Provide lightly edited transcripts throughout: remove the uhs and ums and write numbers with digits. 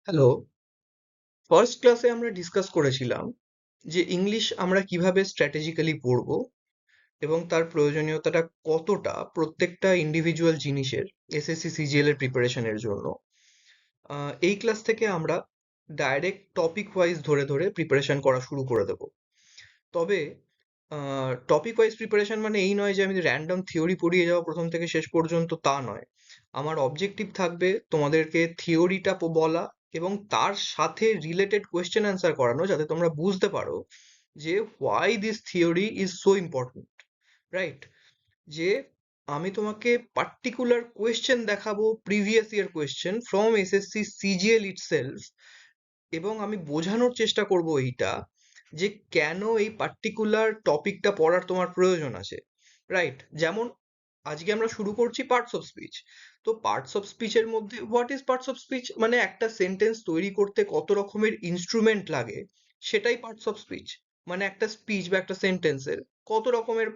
Hello. First ক্লাসে আমরা discuss করেছিলাম যে ইংলিশ আমরা কিভাবে স্ট্র্যাটেজিক্যালি পড়বো এবং তার প্রয়োজনীয়তাটা কতটা প্রত্যেকটা ইন্ডিভিজুয়াল জিনিসের এসএসসি সিজিএল এর প্রিপারেশনের জন্য। এই ক্লাস থেকে আমরা ডাইরেক্ট টপিক ওয়াইজ ধরে ধরে প্রিপারেশন করা শুরু করে দেব। তবে টপিক ওয়াইজ প্রিপারেশন মানে এই নয় যে আমি র্যান্ডম থিওরি পড়িয়ে যাবো প্রথম থেকে শেষ পর্যন্ত, তা নয়। আমার অবজেক্টিভ থাকবে তোমাদেরকে থিওরিটা বলা এবং তার সাথে রিলেটেড কোয়েশ্চেন অ্যান্সার করানো, যাতে তোমরা বুঝতে পারো যে why this theory is so important, right? যে আমি তোমাকে পার্টিকুলার কোয়েশ্চেন দেখাবো, previous year question from SSC CGL itself, এবং আমি বোঝানোর চেষ্টা করব এইটা যে কেন এই পার্টিকুলার টপিকটা পড়ার তোমার প্রয়োজন আছে, রাইট? যেমন আজকে আমরা শুরু করছি পার্টস অফ স্পিচ। তো পার্টস অফ স্পিচের মধ্যে what is parts of speech মানে একটা সেন্টেন্স তৈরি করতে কত রকমের ইনস্ট্রুমেন্ট লাগে, সেটাই পার্টস অফ স্পিচ। মানে একটা স্পিচ বা একটা সেন্টেন্সের কত রকমের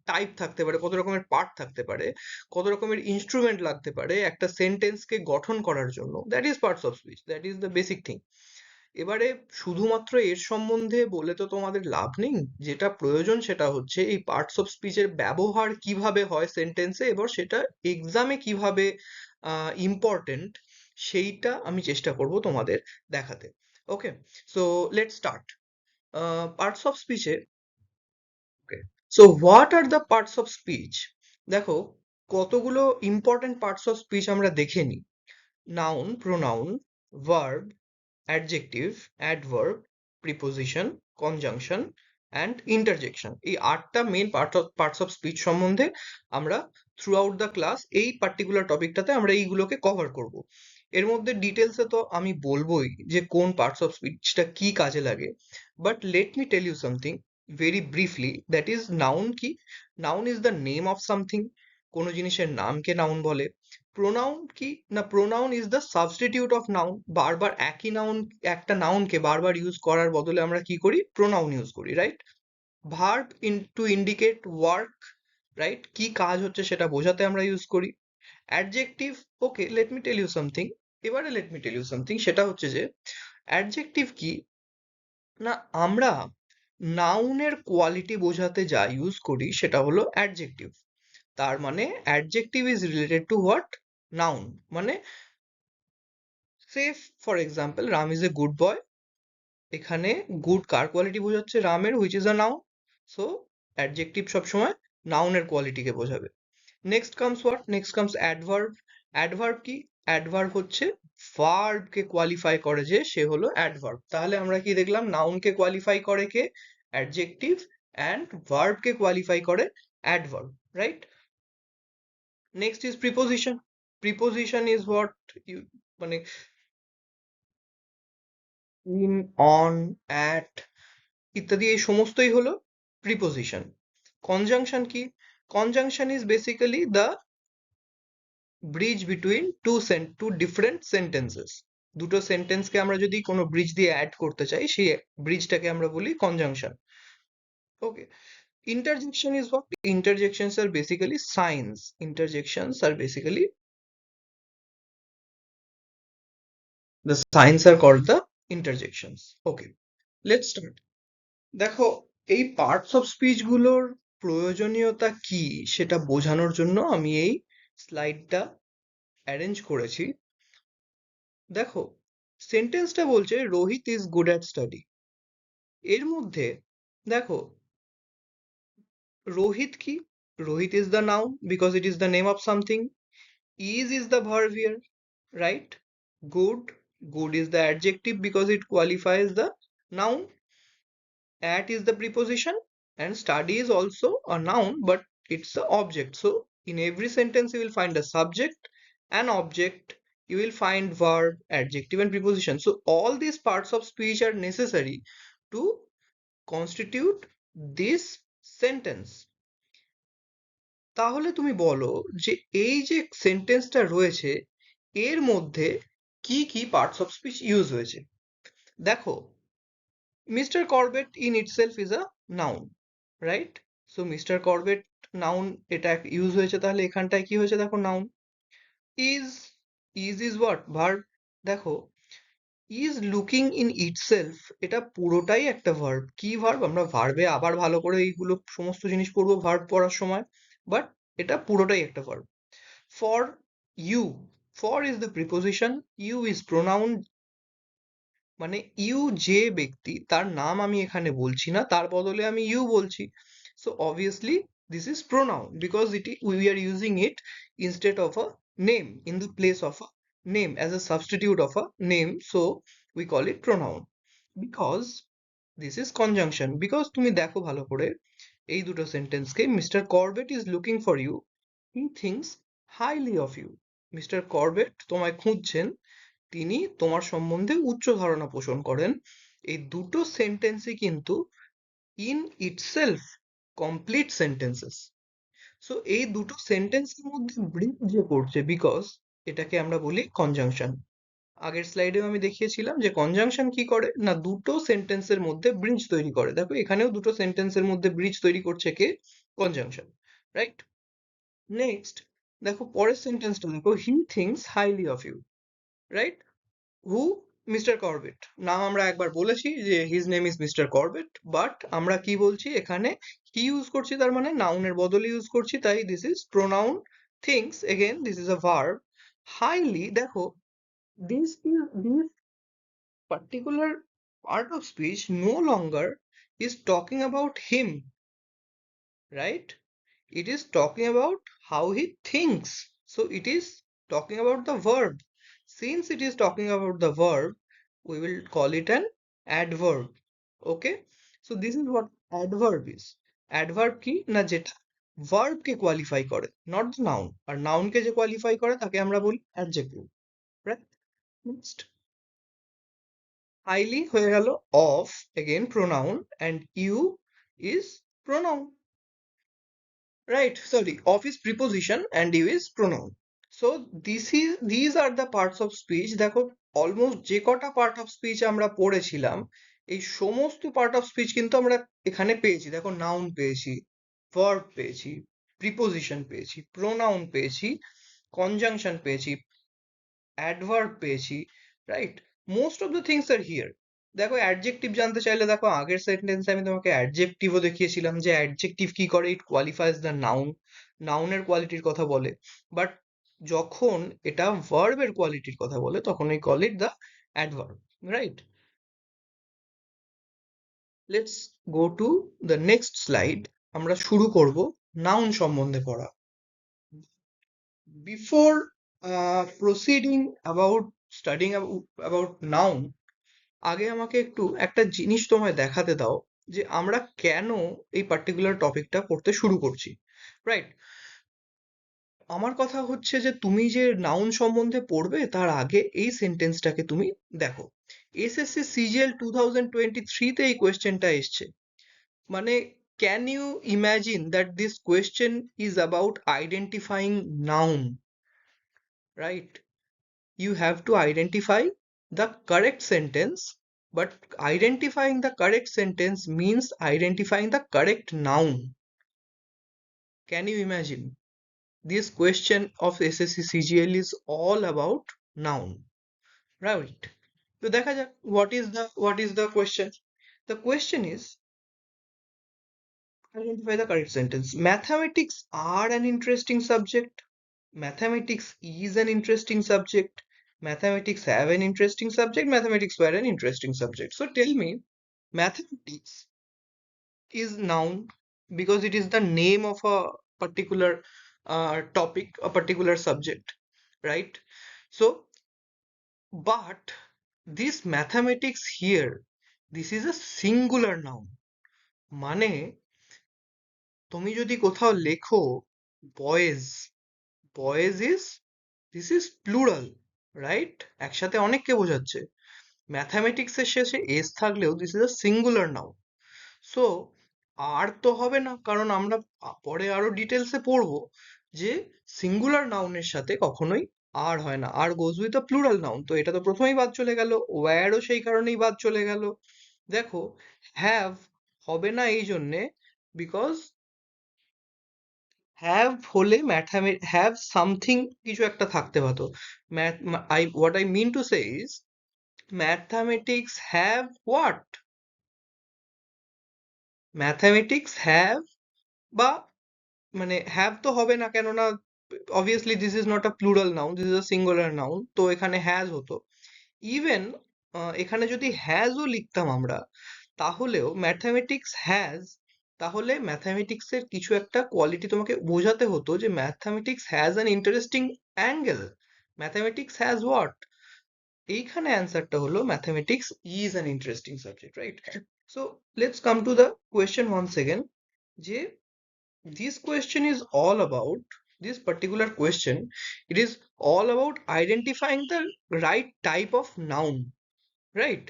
টাইপ থাকতে পারে, কত রকমের পার্ট থাকতে পারে, কত রকমের ইনস্ট্রুমেন্ট লাগতে পারে একটা সেন্টেন্সকে গঠন করার জন্য, that is parts of speech, that is the basic thing. এবারে শুধুমাত্র এর সম্বন্ধে বলে তো তোমাদের লাভ নেই। যেটা প্রয়োজন সেটা হচ্ছে এই পার্টস অফ স্পিচের ব্যবহার কিভাবে হয় সেন্টেন্সে, এবং সেটা এক্সামে কিভাবে ইম্পর্টেন্ট, সেইটা আমি চেষ্টা করব তোমাদের দেখাতে। Okay, so let's start. Parts of স্পিচে, okay, so what are the parts of speech? দেখো, কতগুলো ইম্পর্টেন্ট পার্টস অফ স্পিচ আমরা দেখে নিই। Noun, pronoun, verb, adjective, adverb, preposition, conjunction and interjection. এই 8টা মেন পার্টস অফ স্পিচ সম্বন্ধে আমরা থ্রু আউট দ্য ক্লাস এই পার্টিকুলার টপিকটাতে আমরা এইগুলোকে কভার করব। এর মধ্যে ডিটেলসে তো আমি বলবোই যে কোন পার্টস অফ স্পিচটা কি কাজে লাগে, but let me tell you something very briefly, that is noun কি? Noun is the name of something, কোনো জিনিসের নামকে নাউন বলে। প্রোনাউন কি না? Pronoun is the substitute of noun. বারবার একই নাউন, একটা নাউনকে বারবার ইউজ করার বদলে আমরা কি করি? প্রোনাউন ইউজ করি, right? Verb to indicate work, right? কি কাজ হচ্ছে সেটা বোঝাতে আমরা ইউজ করি। Adjective, okay, let me tell you something. এবারে let me tell you something, সেটা হচ্ছে যে অ্যাডজেক্টিভ কি না, আমরা নাউনের কোয়ালিটি বোঝাতে যা ইউজ করি সেটা হলো অ্যাডজেক্টিভ। তার মানে adjective is related to what? Noun. মানে say for example, Ram is a good boy. এখানে গুড কার কোয়ালিটি বোঝাচ্ছে? রামের, which is a noun. So adjective সবসময় নাউনের কোয়ালিটিকে বোঝাবে। Next comes what? Next comes adverb. Adverb কি? অ্যাডভার্ব হচ্ছে ভার্বকে কোয়ালিফাই করে, যে সে হলো অ্যাডভার্ব। তাহলে আমরা কি দেখলাম? নাউনকে কোয়ালিফাই করে কে? অ্যাডজেক্টিভ। অ্যান্ড ভার্বকে কোয়ালিফাই করে adverb, right? Next is preposition. Preposition is what you, মানে ইন, অন, অ্যাট ইত্যাদি, এই সমস্তই হলো প্রিপোজিশন। কনজাংশন কি? Conjunction is basically the bridge between two different sentences. দুটো সেন্টেন্সকে আমরা যদি কোনো ব্রিজ দিয়ে অ্যাড করতে চাই, সেই ব্রিজটাকে আমরা বলি conjunction. Okay, interjection is what? Interjections are basically signs. Interjections are basically, the signs are called the interjections. Okay, let's start. দেখো, এই পার্টস অফ স্পিচ গুলোর প্রয়োজনীয়তা কি সেটা বোঝানোর জন্য আমি এই স্লাইডটা অ্যারেঞ্জ করেছি। দেখো, সেন্টেন্সটা বলছে Rohit is good at study. এর মধ্যে দেখো, রোহিত কি? Rohit is the noun because it is the name of something. Is the verb here, right? Good. Good is the adjective because it qualifies the noun. At is the preposition, and study is also a noun, but it's the object. So in every sentence you will find a subject, an object, you will find verb, adjective and preposition. So all these parts of speech are necessary to constitute this sentence. তাহলে তুমি বলো যে এই যে সেন্টেন্সটা রয়েছে এর মধ্যে কি কি পার্টস অফ স্পিচ ইউজ হয়েছে। দেখো, mister Corbett in itself is a noun, right? So mister Corbett noun, এটা ইউজ হয়েছে। তাহলে এখানটায় কি হয়েছে? দেখো, noun. Is, is what? Verb. দেখো, ইজ লুকিং ইন ইটসেলফ, এটা পুরোটাই একটা ভার্ব। কি ভার্ব? আমরা ভার্বে আবার ভালো করে এইগুলো সমস্ত জিনিস পড়বো ভার্ব পড়ার সময়, বাট এটা পুরোটাই একটা verb. For you, for is the preposition, you is pronoun, মানে ইউ যে ব্যক্তি তার নাম আমি এখানে বলছি না, তার বদলে আমি ইউ বলছি। So obviously this is pronoun because we are using it instead of a name, in the place of a name, as a substitute of a name, so we call it pronoun. Because this is conjunction, because তুমি দেখো ভালো করে এই দুটো সেন্টেন্সকে, mister Corbett is looking for you, he thinks highly of you. Mister Corbett তোমায় খুঁজছেন, তিনি তোমার সম্বন্ধে উচ্চ ধারণা পোষণ করেন। এই দুটো সেন্টেন্সই কিন্তু in itself complete sentences. So এই দুটো সেন্টেন্সের মধ্যে ব্রিজ যে করছে, বিকজ এটাকে আমরা বলি কনজাংশন। আগের স্লাইডেও আমি দেখিয়েছিলাম যে কনজাংশন কি করে না, দুটো সেন্টেন্সের মধ্যে ব্রিজ তৈরি করে। দেখো এখানেও দুটো সেন্টেন্সের মধ্যে ব্রিজ তৈরি করছে কে? Conjunction, right? নেক্সট দেখো পরের সেন্টেন্সটা দেখো, he thinks highly of you, right? Who? Mister Corbett. নাম আমরা একবার বলেছি যে his name is mister Corbett, but আমরা কি বলছি এখানে, কি ইউজ করছি, তার মানে নাউনের বদলে ইউজ করছি, তাই this is pronoun. Things, again this is a verb. Highly, দেখো this particular part of speech no longer is talking about him, right? It is talking about how he thinks. So it is talking about the verb. Since it is talking about the verb, we will call it an adverb. Okay? So this is what adverb is. Adverb কি না, যেটা verb কে qualify করে, not the noun. R noun কে যে qualify করে তাকে আমরা বলি adjective. Right? Next. Highly হয়ে গেল of, again pronoun, and you is pronoun, right? Sorry, of is preposition and you is pronoun. So these are the parts of speech. দেখো almost যে কটা পার্ট অফ স্পিচ আমরা পড়েছিলাম, এই সমস্ত part of speech কিন্তু আমরা এখানে পেয়েছি। দেখো নাউন পেয়েছি, ভার্ব পেয়েছি, প্রিপোজিশন পেয়েছি, প্রোনাউন পেয়েছি, কনজাংশন পেয়েছি, অ্যাডভার্ব পেয়েছি, right? Most of the things are here. দেখো অ্যাডজেক্টিভ জানতে চাইলে দেখো আগের সেন্টেন্সে আমি তোমাকে অ্যাডজেক্টিভও দেখিয়েছিলাম যে অ্যাডজেক্টিভ কি করে, ইট কোয়ালিফাইজ দ্য নাউন, নাউনের কোয়ালিটির কথা বলে। বাট যখন এটা ভার্বের কোয়ালিটির কথা বলে তখন we call it the adverb, right? Let's go to the next slide. আমরা শুরু করব নাউন সম্বন্ধে পড়া। Before proceeding about studying about noun, আগে আমাকে একটু একটা জিনিস তোমায় দেখাতে দাও যে আমরা কেন এই পার্টিকুলার টপিকটা পড়তে শুরু করছি, রাইট? আমার কথা হচ্ছে যে তুমি যে নাউন সম্বন্ধে পড়বে তার আগে এই সেন্টেন্সটাকে তুমি দেখো। এসএসসি সিজিএল 2023 তে এই কোয়েশ্চেনটা এসছে, মানে can you imagine that this question is about identifying noun, right? You have to identify the correct sentence, but identifying the correct sentence means identifying the correct noun. Can you imagine? This question of SSC CGL is all about noun, right? So দেখা যাক what is the question? The question is identify the correct sentence. Mathematics are an interesting subject. Mathematics is an interesting subject. Mathematics have an interesting subject. Mathematics were an interesting subject. So tell me, mathematics is noun because it is the name of a particular topic, a particular subject, right? So, but this mathematics here, this is a singular noun. মানে তুমি যদি কোথাও লেখো boys, boys is, this is plural, right? একসাথে অনেককে বোঝাচ্ছে। Mathematics এর শেষে এস থাকলেও this is a singular noun. So are তো হবে না, কারণ আমরা পরে আরো ডিটেলসে পড়বো যে সিঙ্গুলার নাউনের সাথে কখনোই আর হয় না, are goes with a plural noun. তো এটা তো প্রথমেই বাদ চলে গেল, ওয়্যারও সেই কারণেই বাদ চলে গেল। দেখো হ্যাভ হবে না এই জন্যে বিকজ হ্যাভ হলে হ্যাভ সামথিং কিছু একটা থাকতে হতো। Math, I what I mean to say is mathematics have what? Mathematics have বা মানে have তো হবে না, কেননা obviously this is not a plural noun, this is a singular noun, তো এখানে has হতো। ইভেন এখানে যদি has ও লিখতাম আমরা, তাহলেও ম্যাথামেটিক্স হ্যাজ, তাহলে ম্যাথামেটিক্স এর কিছু একটা কোয়ালিটি তোমাকে বোঝাতে হতো যে mathematics has an interesting angle. Mathematics has what? এইখানে অ্যান্সারটা হলো mathematics is an interesting subject, right? So let's come to the question once again, যে this question is all about, this particular question, it is all about identifying the right type of noun, right?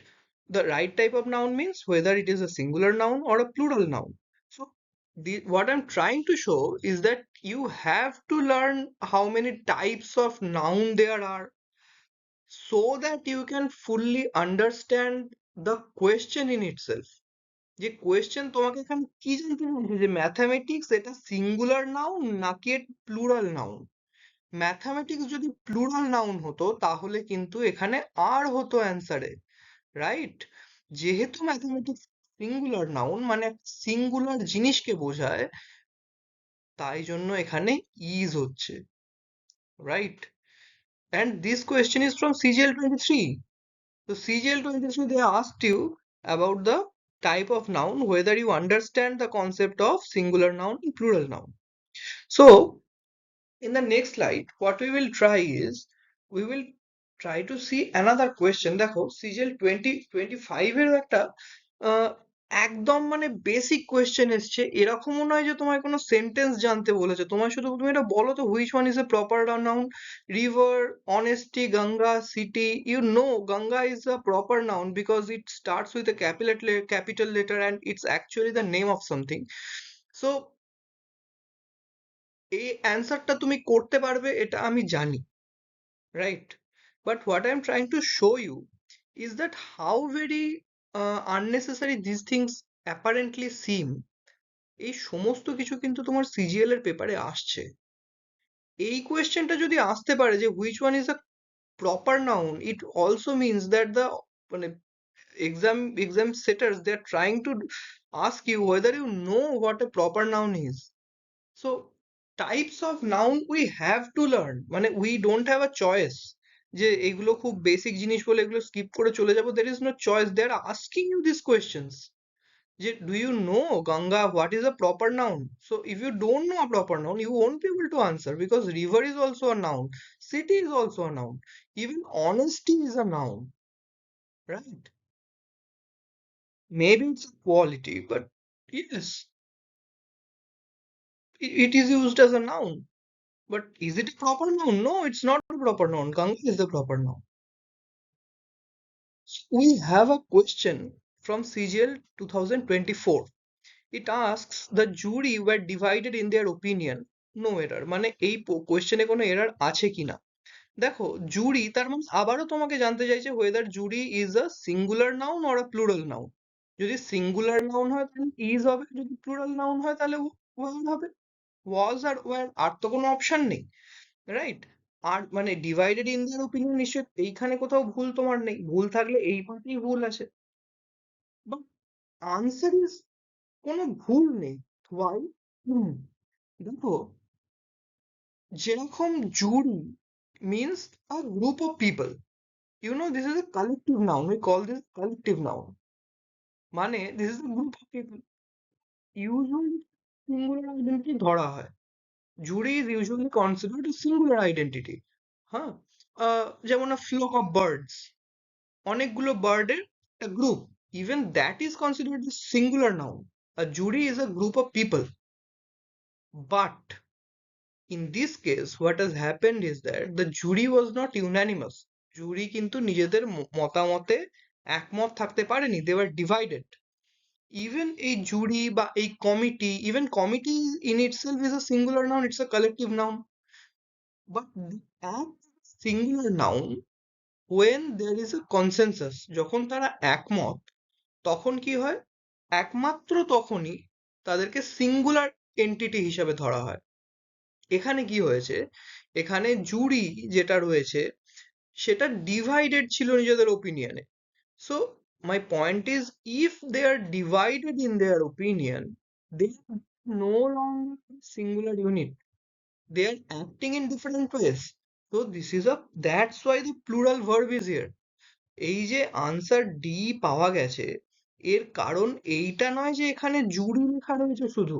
The right type of noun means whether it is a singular noun or a plural noun. So what I'm trying to show is that you have to learn how many types of noun there are, so that you can fully understand the question in itself. যে question তোমাকে এখানে কি জানতে চাইছে, যে mathematics এটা singular noun নাকি plural noun. Mathematics যদি প্লুরাল নাউন হতো তাহলে কিন্তু এখানে আর হতো অ্যান্সারে, রাইট? যেহেতু ম্যাথামেটিক্স সিঙ্গুলার নাউন মানে সিঙ্গুলার জিনিসকে বোঝায়, তাই জন্য এখানে ইজ হচ্ছে, right? And this question is from CGL 23. So CGL 23, they asked you about the type of noun, whether you understand the concept of singular noun and plural noun. So in the next slide, what we will try is, we will try to see another question. দেখো CGL 2025 এর একটা একদম মানে basic question এসছে, এরকমও নয় যে তোমায় কোনো সেন্টেন্স জানতে বলেছে, তোমায় শুধু তুমি এটা বলো তো, which one is a proper noun? River, honesty, Ganga, city. You know Ganga is a proper noun because it starts with a capital letter and it's actually the name of something. So এই অ্যান্সারটা তুমি করতে পারবে এটা আমি জানি, right? But what I'm trying to show you is that how very unnecessary these things apparently seem. এই সমস্ত কিছু কিন্তু তোমার সিজিএল এর পেপারে আসছে। এই কোয়েশ্চেনটা যদি আসতে পারে যে which one is a proper noun, it also means that the মানে exam setters, they are trying to ask you whether you know what a proper noun is. So types of noun we have to learn, মানে we don't have a choice যে এগুলো খুব basic জিনিস বলে এগুলো skip করে চলে যাব, there is no choice, they are asking you these questions যে do you know Ganga what is a proper noun? So if you don't know a proper noun, you won't be able to answer, because river is also a noun, city is also a noun, even honesty is a noun, right? Maybe it's a quality, but yes, it is used as a noun. But is it a proper noun? No, it's not a proper noun. Ganga is the proper noun. So we have a question from CGL 2024. It asks, the jury were divided in their opinion. No error. মানে এই কোয়েশ্চেনে কোনো error আছে কিনা। দেখো জুরি তার মানে আবারও তোমাকে জানতে চাইছে whether jury is a singular noun or a plural noun. যদি সিঙ্গুলার নাউন হয় তাহলে is হবে, যদি প্লুরাল নাউন হয় তাহলে were হবে। was আর were, আর তো কোনো অপশন নেই, রাইট? আর মানে ডিভাইডেড ইন দেয়ার ওপিনিয়ন, নিশ্চয় এইখানে কোথাও ভুল তোমার নেই, ভুল থাকলে এই পার্টেই ভুল আছে, বাট আনসার ইজ কোনো ভুল নেই। ওয়াই? দেখো যেরকম জুরি means a group of people, you know, this is a collective noun, we call this collective noun, মানে this is a group of people, usually singular identity ধরা হয়, jury is usually considered a singular identity, হ্যাঁ? যেমন a flock of birds, অনেকগুলো বার্ডের একটা group, even that is considered a singular noun. A jury is a group of people. But in this case what has happened is that the jury was not unanimous. Jury কিন্তু নিজেদের মতামতে একমত থাকতে পারেনি, they were divided. Even a jury বা a committee, even committee in itself is a singular noun, it's a collective noun. But a singular noun when there is a consensus, যখন তারা একমত, তখন কি হয়, একমাত্র তখনই তাদেরকে সিঙ্গুলার এন্টিটি হিসাবে ধরা হয়। এখানে কি হয়েছে, এখানে জুরি যেটা রয়েছে সেটা ডিভাইডেড ছিল নিজেদের ওপিনিয়নে। So my point is, if they are divided in their opinion, they are no longer singular unit, they are acting in different ways. So this is a, that's why the plural verb is here. এই যে answer D পাওয়া গেছে, এর কারণ এইটা নয় যে এখানে জুরি লেখা রয়েছে শুধু।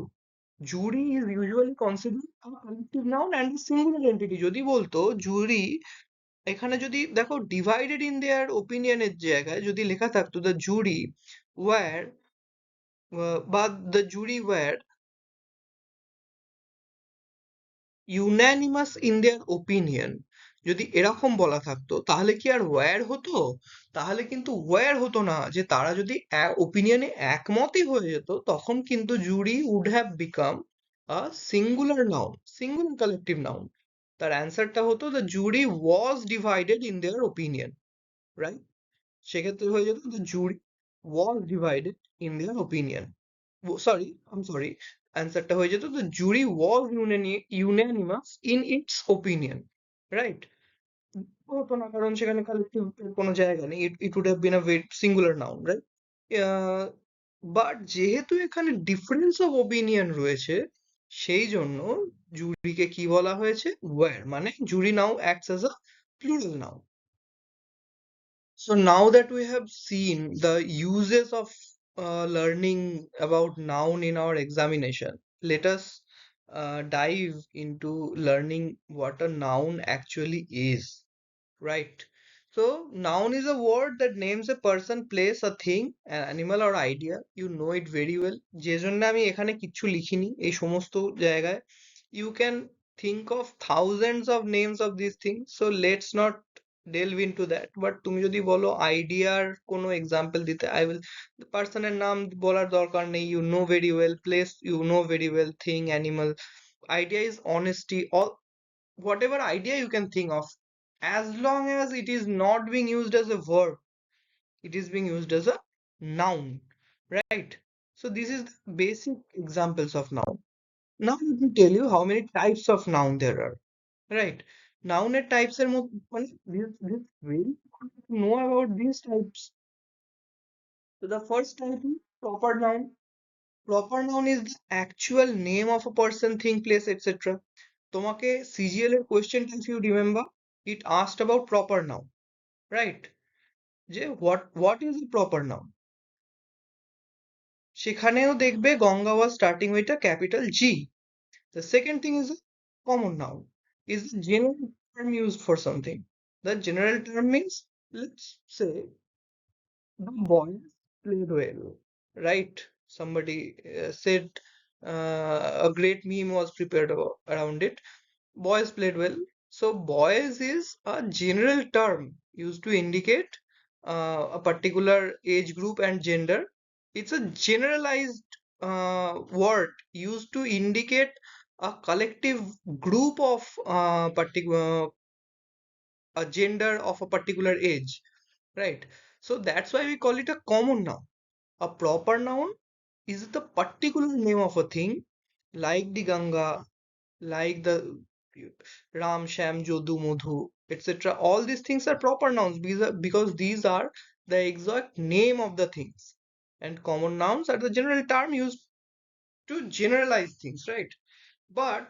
Jury is usually considered a collective noun and singular entity. যদি বলতো জুরি, এখানে যদি দেখো ডিভাইডেড ইন দেয়ার ওপিনিয়নের জায়গায় যদি লেখা থাকতো দ্য জুরি ওয়্যার, বা the jury were unanimous in their opinion, যদি এরকম বলা থাকতো তাহলে কি আর ওয়্যার হতো? তাহলে কিন্তু ওয়্যার হতো না। যে তারা যদি ওপিনিয়নে একমতই হয়ে যেত, তখন কিন্তু jury would have become a singular noun, singular collective noun. তার অ্যান্সারটা হতো the jury was divided in their opinion, right? সেক্ষেত্রে হয়ে যেত the jury was divided in their opinion. Sorry, I sorry, অ্যান্সারটা হয়ে যেত the jury was unanimous in its opinion, right? হতো না, কারণ সেখানে কালেক্টিভ কোনো জায়গা নেই, it would have been a singular noun, right? But যেহেতু এখানে ডিফারেন্স অফ ওপিনিয়ন রয়েছে, সেই জন্য জুরিকে কি বলা হয়েছে? ওয়্যার, মানে jury now acts as a plural noun. So now that we have seen the uses of learning about noun in our examination, let us dive into learning what a noun actually is, right? So noun is a word that names a person, place, a thing, an animal or idea. You know it very well. যে জন্য আমি এখানে কিচ্ছু লিখিনি এই সমস্ত জায়গায়। You can think of thousands of names of these things, so let's not delve into that. But তুমি যদি বলো আইডিয়ার কোনো এক্সাম্পল দিতে, I will, পার্সনের নাম বলার দরকার নেই, you know very well. Place, you know very well. Thing, animal. Idea is honesty, all, whatever idea you can think of, as long as it is not being used as a verb, it is being used as a noun, right? So this is the basic examples of noun. Now let me tell you how many types of noun there are, right? Nouনের types এর মধ্যে, মানে this very important to know about these types. So the first type is proper noun. Proper noun is the actual name of a person, thing, place, etc. তোমাকে CGL এর কোয়েশ্চেনটা, if you remember, it asked about proper noun, right? যে what is a proper noun? সেখানেও দেখবে Ganga was starting with a capital G. The second thing is a common noun, is the general term used for something. The general term means, let's say, the boys played well, right? Somebody said a great meme was prepared around it. Boys played well. So boys is a general term used to indicate a particular age group and gender. It's a generalized word used to indicate a collective group of particular, a gender of a particular age, right? So that's why we call it a common noun. A proper noun is the particular name of a thing, like the Ganga, like the Ram, Sham, Jodu, Madhu, etc. All these things are proper nouns because these are the exact name of the things. And common nouns are the general term used to generalize things, right? But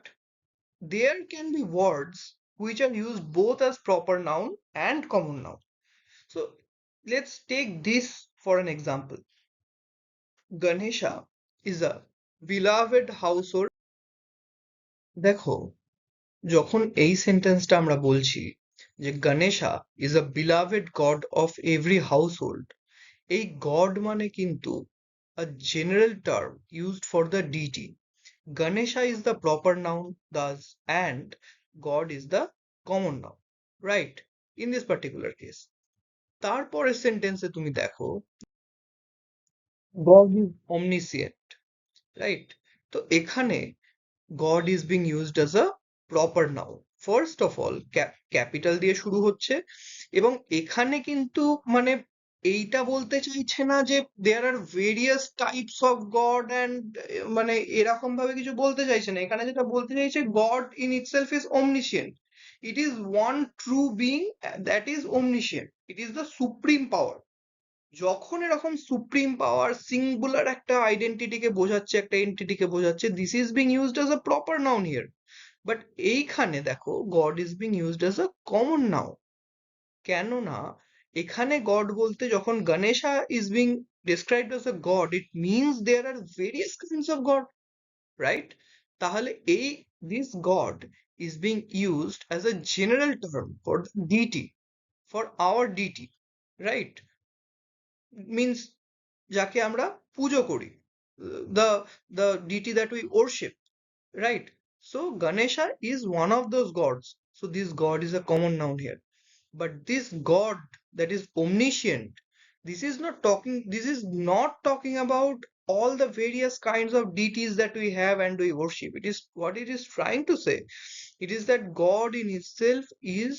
there can be words which are used both as proper noun and common noun. So let's take this for an example. Ganesha is a beloved household. দেখো, যখন এই সেন্টেন্সটা আমরা বলছি যে Ganesha is a beloved god of every household, এই god মানে কিন্তু a general term used for the deity. Ganesha is the proper noun, thus, and God is the common noun, right? In this particular case. তারপরের সেন্টেন্সে তুমি দেখো, God is omniscient, right? তো এখানে God is being used as a proper noun. First of all, capital দিয়ে শুরু হচ্ছে, এবং এখানে কিন্তু মানে এইটা বলতে চাইছে না যে there are various types of god and, মানে এরকম ভাবে কিছু বলতে চাইছে না। এখানে যেটা বলতে চাইছে, god in itself is omniscient. It is one true being, that is omniscient. It is the supreme power. যখন এরকম সুপ্রিম পাওয়ার সিঙ্গুলার একটা আইডেন্টিটিকে বোঝাচ্ছে, একটা এন্টিটিকে বোঝাচ্ছে, this is being used as a proper noun here. But এইখানে দেখো god is being used as a common noun. কেননা এখানে গড বলতে যখন Ganesha is being described as a god, it means there are various kinds of god, right? তাহলে এই this god is being used as a general term for the deity, for our deity, right? Means যাকে আমরা পুজো করি, the the deity that we worship, right? So Ganesha is one of those gods, so this god is a common noun here. But this god that is omniscient, this is not talking about all the various kinds of deities that we have and we worship. It is what it is trying to say, it is that god in itself is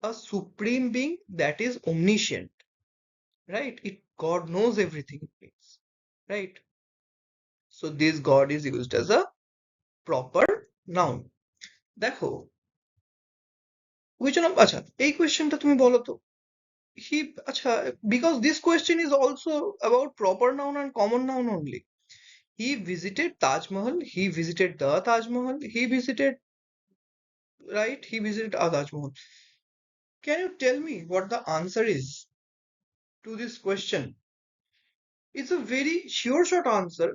a supreme being that is omniscient, right? God knows everything, it means, right? So this god is used as a proper noun. দেখো which one of আচ্ছা এই কোয়েশ্চেনটা তুমি বলো তো, he acha, because this question is also about proper noun and common noun only. He visited Taj Mahal, he visited the Taj Mahal, he visited, right, he visited a Taj Mahal. Can you tell me what the answer is to this question? It's a very sure short answer.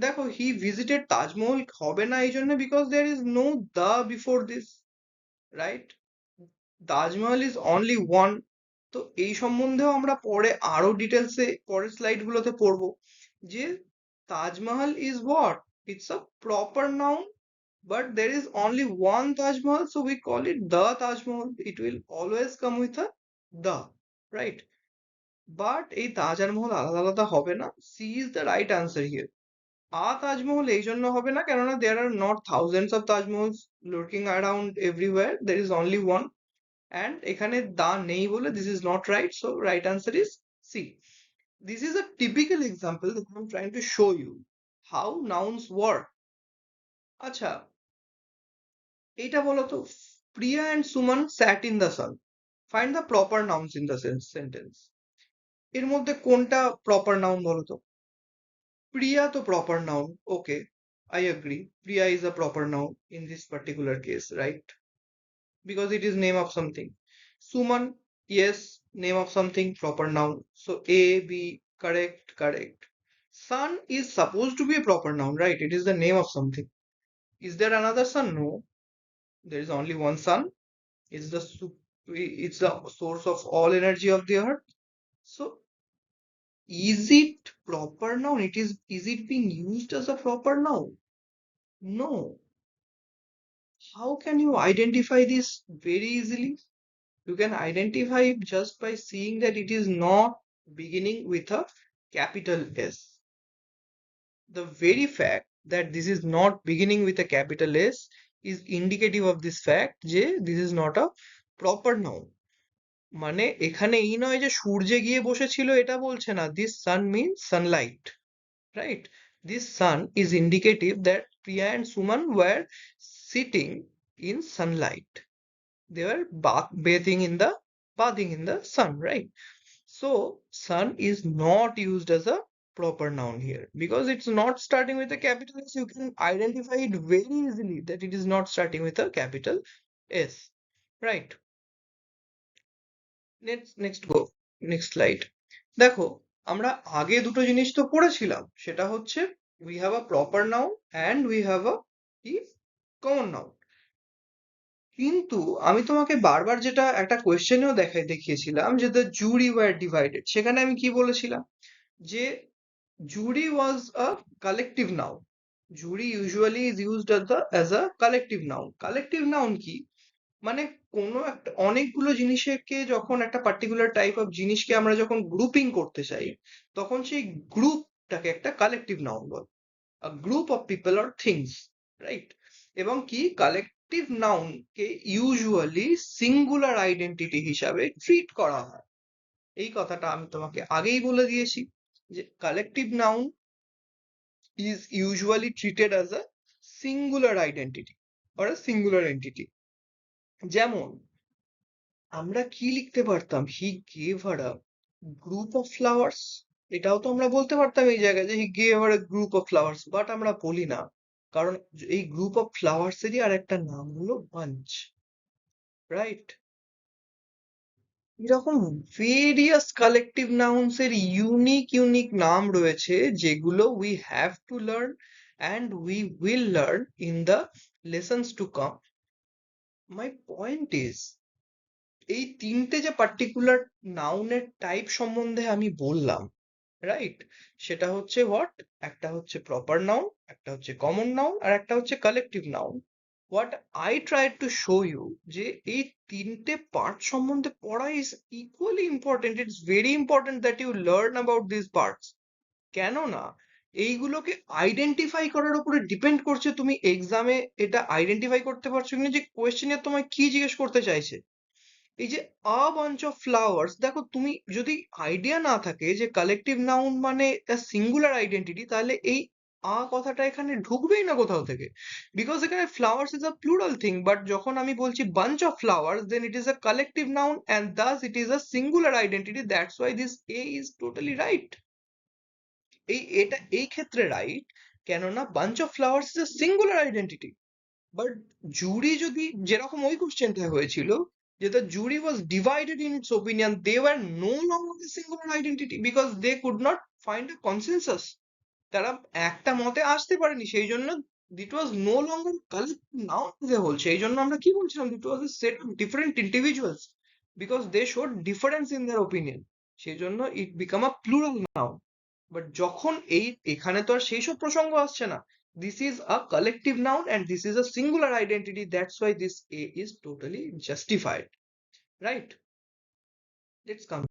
দেখো he visited Taj Mahal হবে না এই জন্য because there is no the before this, right? Taj Mahal is only one. তো এই সম্বন্ধেও আমরা পরে আরো ডিটেলসে পরের স্লাইড গুলোতে পড়বো যে Taj Mahal is what, it's a proper noun, but there is only one Taj Mahal, so we call it the Taj Mahal. It will always come with a the, right? But এই তাজ আর মহল আলাদা আলাদা হবে না, C is the right answer here. Taj Mahal এই জন্য হবে না কেননা there are not thousands of Taj Mahals lurking around everywhere, there is only one, and এখানে দা নেই বলে this is not right, so right answer is C. This is a typical example that I'm trying to show you how nouns work. আচ্ছা এটা বলো তো, Priya and Suman sat in the sun. Find the proper nouns in the sentence. এর মধ্যে কোনটা proper noun বলো তো? Priya তো proper noun, okay, I agree, Priya is a proper noun in this particular case, right? Because it is name of something. Suman, yes, name of something, proper noun. So A, B, correct, correct. Sun is supposed to be a proper noun, right? It is the name of something. Is there another sun? No, there is only one sun. It's it's the source of all energy of the earth. So is it proper noun? Is it being used as a proper noun? No. How can you identify this very easily? You can identify it just by seeing that it is not beginning with a capital S. The very fact that this is not beginning with a capital S is indicative of this fact যে this is not a proper noun. মানে এখানে এই নয় যে সূর্যে গিয়ে বসেছিল এটা বলছে না, this sun means sunlight, right? This sun is indicative that Priya and Suman were sitting in sunlight. They were bathing in the sun, right? So sun is not used as a proper noun here because it's not starting with a capital S. You can identify it very easily that it is not starting with a capital S, right? Next go, next slide. দেখো আমরা আগে দুটো জিনিস তো পড়েছিলাম, সেটা হচ্ছে we have a proper noun and we have a common noun. কিন্তু আমি তোমাকে বারবার যেটা একটা কোয়েশ্চেনেও দেখিয়েছিলাম যে the jury were divided, সেখানে আমি কি বলেছিলাম যে jury was a collective noun. Jury usually is used as a collective noun. Collective noun কি, মানে কোনো একটা অনেকগুলো জিনিসকে যখন একটা পার্টিকুলার টাইপ অফ জিনিসকে আমরা যখন গ্রুপিং করতে চাই তখন সেই গ্রুপটাকে একটা কালেকটিভ নাউন বলে, a group of people or things, right? এবং কি কালেকটিভ নাউন কে ইউজুয়ালি সিঙ্গুলার আইডেন্টিটি হিসাবে ট্রিট করা হয়। এই কথাটা আমি তোমাকে আগেই বলে দিয়েছি যে collective noun is usually treated as a singular identity or a singular entity. যেমন আমরা কি লিখতে পারতাম, he gave her a group of flowers. এটাও তো আমরা বলতে পারতাম এই জায়গায় যে he gave her a group of flowers, but আমরা বলি না। কারণ এই গ্রুপ অফ ফ্লাওয়ার্স এরই আর একটা নাম হলো বাঞ্চ, রাইট? এরকম ভেরিয়াস কালেকটিভ নাউন্স এর ইউনিক ইউনিক নাম রয়েছে, যেগুলো we have to learn and we will learn in the lessons to come. My point is, এই তিনটে যে পার্টিকুলার নাউনের টাইপ সম্বন্ধে আমি বললাম, রাইট, সেটা হচ্ছে হোয়াট, একটা হচ্ছে প্রপার নাউন, একটা হচ্ছে কমন নাউন, আর একটা হচ্ছে collective noun. What I try to show you, যে এই তিনটে পার্ট সম্বন্ধে পড়া is equally important. It's very important that you learn about this parts. কেননা এইগুলোকে আইডেন্টিফাই করার উপরে ডিপেন্ড করছে তুমি এক্সামে এটা আইডেন্টিফাই করতে পারছো কিনা, যে কোয়েশ্চেনে তোমায় কি জিজ্ঞেস করতে চাইছে। এই যে আ বাঞ্চ অফ ফ্লাওয়ার্স, দেখো তুমি যদি আইডিয়া না থাকে যে কালেকটিভ নাউন মানে সিঙ্গুলার আইডেন্টিটি, তাহলে এই আ কথাটা এখানে ঢুকবেই না কোথাও থেকে। বিকজ এখানে flowers is a plural thing, but যখন আমি বলছি bunch of flowers, then it is a collective noun and thus it is a singular identity. That's why this a is totally right. এটা এই ক্ষেত্রে রাইট, কেননা bunch of flowers is a singular identity. But jury যদি যেরকম ওই কোশ্চেনটা হয়েছিল, যে the jury was divided in its opinion, they were no longer a singular identity because they could not find a consensus. তারা একটা মতে আসতে পারেনি, সেই জন্য it was no longer collective noun as a whole। সেই জন্য আমরা কি বলছিলাম, it was a set of different individuals because they showed difference in their opinion। সেই জন্য it become a plural noun। But যখন এখানে তো আর সেই সব প্রসঙ্গ আসছে না, this is a collective noun and this is a singular identity, that's why this a is totally justified, right? Let's come